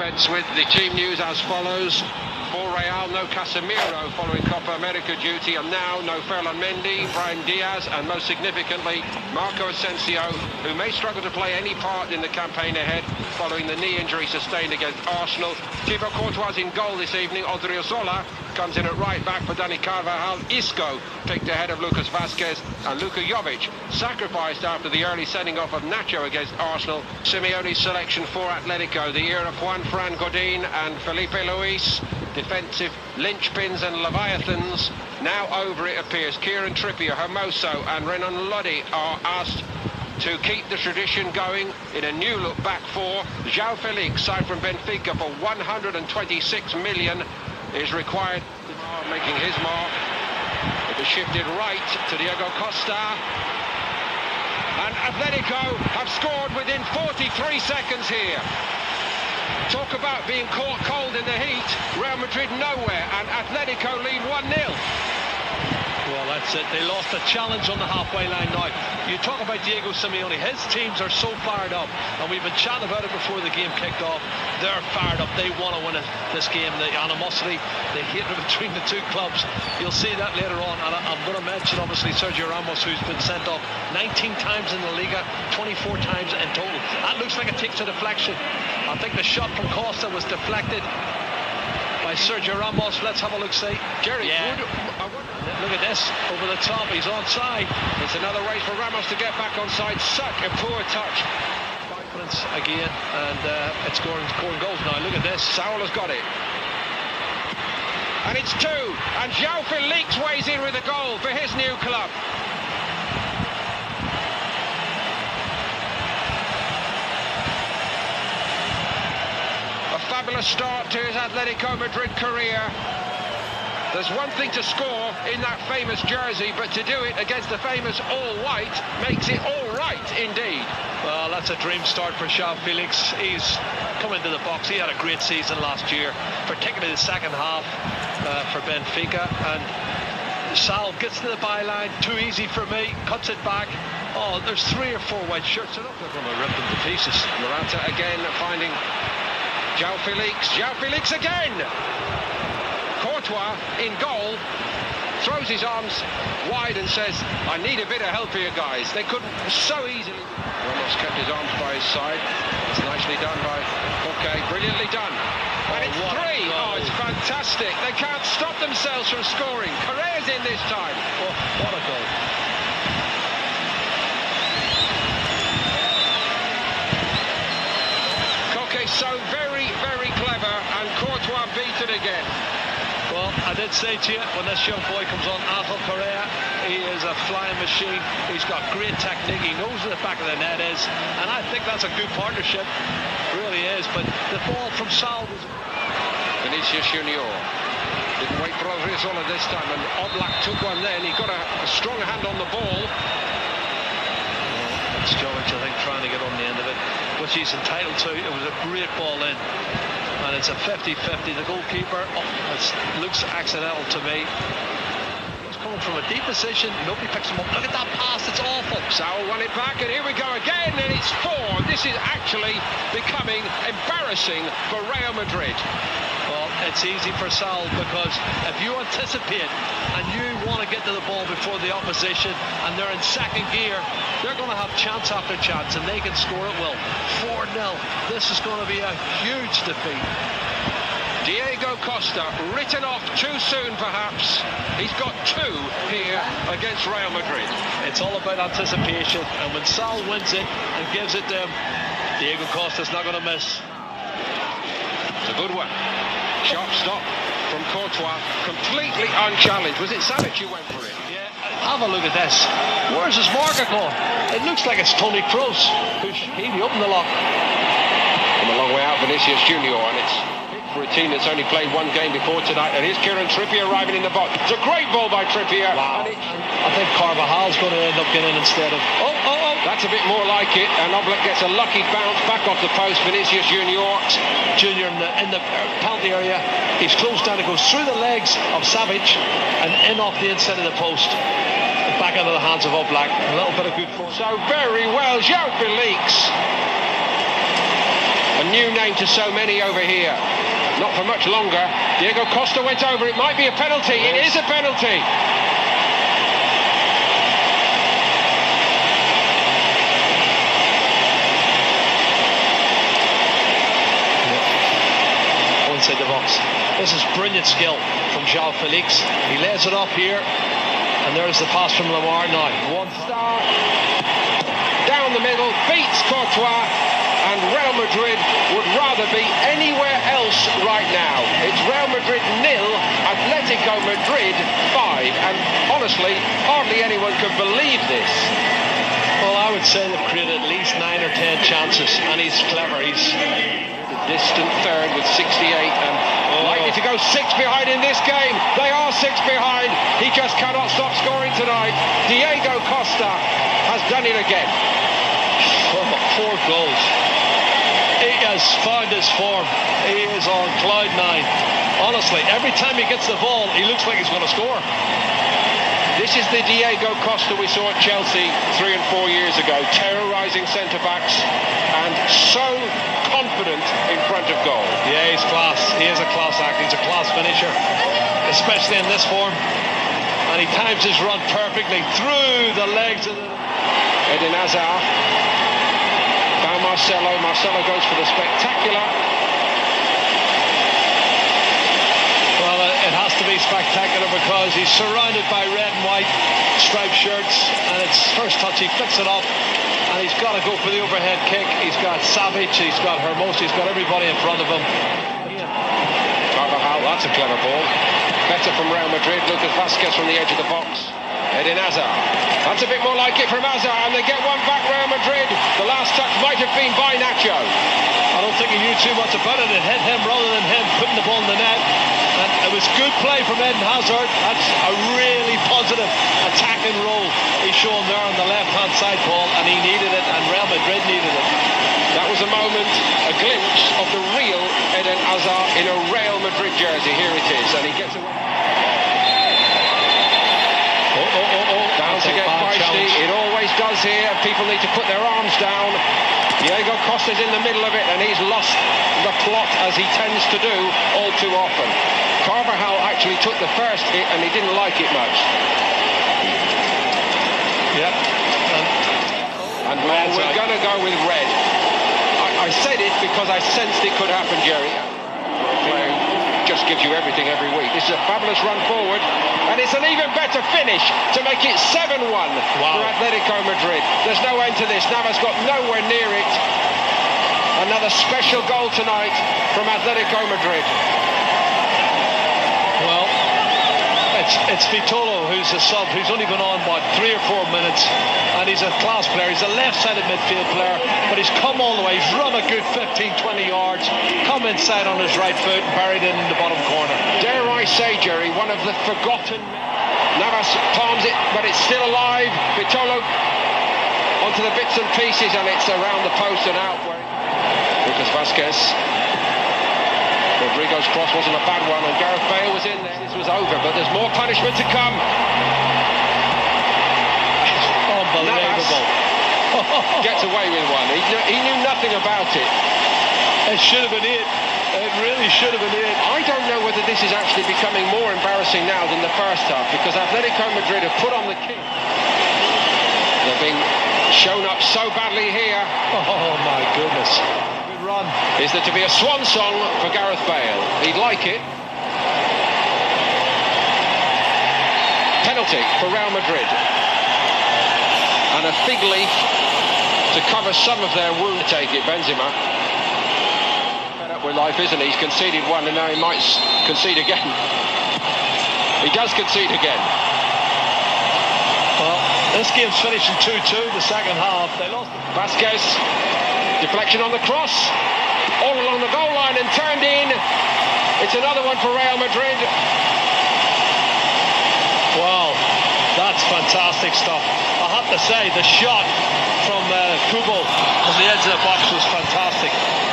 defence with the team news as follows. For Real, no Casemiro following Copa America duty, and now no Ferland Mendy, Brahim Diaz, and most significantly Marco Asensio, who may struggle to play any part in the campaign ahead following the knee injury sustained against Arsenal. Thibaut Courtois in goal this evening. Odriozola comes in at right back for Dani Carvajal. Isco picked ahead of Lucas Vazquez, and Luka Jovic sacrificed after the early sending off of Nacho against Arsenal. Simeone's selection for Atletico, the era of Juan-Fran Godin and Felipe Luis. Defensive linchpins and leviathans. Now over, it appears. Kieran Trippier, Hermoso and Renan Lodi are asked to keep the tradition going in a new look back four. João Felix, signed from Benfica for 126 million, is required. Making his mark. It was shifted right to Diego Costa. And Atletico have scored within 43 seconds here. Talk about being caught cold in the heat. Real Madrid nowhere, and Atletico lead 1-0. Well, that's it. They lost the challenge on the halfway line now. You talk about Diego Simeone. His teams are so fired up, and we've been chatting about it before the game kicked off. They're fired up. They want to win this game. The animosity, the hatred between the two clubs. You'll see that later on. And I'm going to mention, obviously, Sergio Ramos, who's been sent off 19 times in the Liga, 24 times in total. That looks like it takes a deflection. I think the shot from Costa was deflected by Sergio Ramos. Let's have a look, see. Jerry, yeah. Look at this, over the top, he's onside. It's another race for Ramos to get back onside. Such a poor touch. Confidence again, and it's scoring goals now. Look at this. Saul has got it. And it's two. And João Felix weighs in with a goal for his new club. A fabulous start to his Atletico Madrid career. There's one thing to score in that famous jersey, but to do it against the famous all-white makes it all right indeed. Well, that's a dream start for João Felix. He's come into the box. He had a great season last year, particularly the second half for Benfica. And Sal gets to the byline, too easy for me, cuts it back. Oh, there's 3 or 4 white shirts. They're going to rip them to pieces. Morata again finding João Felix. João Felix again! Courtois in goal, throws his arms wide and says, I need a bit of help here, guys. They couldn't so easily. Ramos kept his arms by his side. It's nicely done by Koke, brilliantly done. And it's 3. Oh, it's fantastic. They can't stop themselves from scoring. Correa's in this time. Oh, what a goal. Koke so very, very clever, and Courtois beat it again. Well, I did say to you, when this young boy comes on, Angel Correa, he is a flying machine. He's got great technique. He knows where the back of the net is. And I think that's a good partnership. It really is. But the ball from Sal was... Vinicius Junior didn't wait for Odriozola this time, and Oblak took one then. He got a strong hand on the ball. It's Jovic, I think, trying to get on the end of it, which he's entitled to. It was a great ball in. And it's a 50-50. The goalkeeper, it looks accidental to me. He's coming from a deep position. Nobody picks him up. Look at that pass. It's awful. Saul won it back, and here we go again. And it's 4. This is actually becoming embarrassing for Real Madrid. Well, it's easy for Saul, because if you anticipate and you want to get to the ball before the opposition and they're in second gear, they're going to have chance after chance, and they can score at will. 4-0. This is going to be a huge defeat. Diego Costa, written off too soon perhaps. He's got 2 here against Real Madrid. It's all about anticipation, and when Sal wins it and gives it to him, Diego Costa's not going to miss. It's a good one. Sharp stop from Courtois, completely unchallenged. Was it Savic who went for it? Yeah. Have a look at this. Where's his marker gone? It looks like it's Toni Kroos. He opened the lock. From a long way out, Vinicius Junior, and it's for a team that's only played 1 game before tonight. And here's Kieran Trippier arriving in the box. It's a great ball by Trippier. Wow. I think Carvajal's going to end up getting in instead of... Oh! That's a bit more like it, and Oblak gets a lucky bounce back off the post. Vinicius Junior in the penalty area. He's closed down. It goes through the legs of Savic and in off the inside of the post. Back into the hands of Oblak. A little bit of good form. So very well, João Felix. A new name to so many over here. Not for much longer. Diego Costa went over. It might be a penalty. It is a penalty. Inside the box. This is brilliant skill from João Felix. He lays it up here, and there's the pass from Lamar now. One star down the middle, beats Courtois, and Real Madrid would rather be anywhere else right now. It's Real Madrid 0, Atletico Madrid 5, and honestly, hardly anyone can believe this. Well, I would say they've created at least 9 or 10 chances, and he's clever. He's distant third with 68 and likely to go 6 behind in this game. They are 6 behind. He just cannot stop scoring tonight. Diego Costa has done it again. 4 goals. He has found his form. He is on cloud 9. Honestly, every time he gets the ball, he looks like he's going to score. This is the Diego Costa we saw at Chelsea 3 and 4 years ago, terrorising centre-backs and so confident in front of goal. Yeah, he's class. He is a class act. He's a class finisher, especially in this form. And he times his run perfectly through the legs of Eden Hazard. Found Marcelo. Marcelo goes for the spectacular. Well, it has to be spectacular because he's surrounded by red and white striped shirts, and it's first touch, he flicks it up, and he's got to go for the overhead kick. He's got Savic, he's got Hermoso, he's got everybody in front of him. Carvajal, that's a clever ball. Better from Real Madrid. Lucas Vazquez from the edge of the box. Eden Hazard. That's a bit more like it from Hazard, and they get one back, Real Madrid. The last touch might have been by Nacho. I don't think he knew too much about it. It hit him rather than him putting the ball in the net. And it was good play from Eden Hazard. That's a really positive attacking role he's shown there on the left-hand side, Paul, and he needed it, and Real Madrid needed it. That was a moment, a glimpse of the real Eden Hazard in a Real Madrid jersey. Here it is, and he gets away. Down to get feisty. It always does here. People need to put their arms down. Diego Costa's in the middle of it, and he's lost the plot, as he tends to do all too often. Carvajal actually took the first hit, and he didn't like it much. Yep. And we're going to go with red. I said it because I sensed it could happen, Jerry. Playing just gives you everything every week. This is a fabulous run forward, and it's an even better finish to make it 7-1 for Atletico Madrid. There's no end to this. Navas got nowhere near it. Another special goal tonight from Atletico Madrid. Well, it's Vitolo who's the sub, who's only been on, 3 or 4 minutes, and he's a class player. He's a left-sided midfield player, but he's come all the way. He's run a good 15-20 yards, come inside on his right foot and buried it in the bottom corner. Dare I say, Jerry, one of the forgotten. Navas palms it, but it's still alive. Vitolo onto the bits and pieces, and it's around the post and out. Lucas Vazquez. Rodrigo's cross wasn't a bad one, and Gareth Bale was in there. This was over, but there's more punishment to come. Unbelievable. Gets away with one. He knew nothing about it. It should have been it. It really should have been it. I don't know whether this is actually becoming more embarrassing now than the first half, because Atletico Madrid have put on the kick. They're being shown up so badly here. Oh my goodness. Good run. Is there to be a swan song for Gareth Bale? He'd like it. Penalty for Real Madrid. And a fig leaf to cover some of their wound. Take it, Benzema. Fed up with life, isn't he? He's conceded one, and now he might concede again. He does concede again. Well, this game's finishing 2-2, the second half. They lost. Vazquez, deflection on the cross, all along the goal line and turned in. It's another one for Real Madrid. Wow, that's fantastic stuff. I have to say, the shot from Kubo on the edge of the box was fantastic.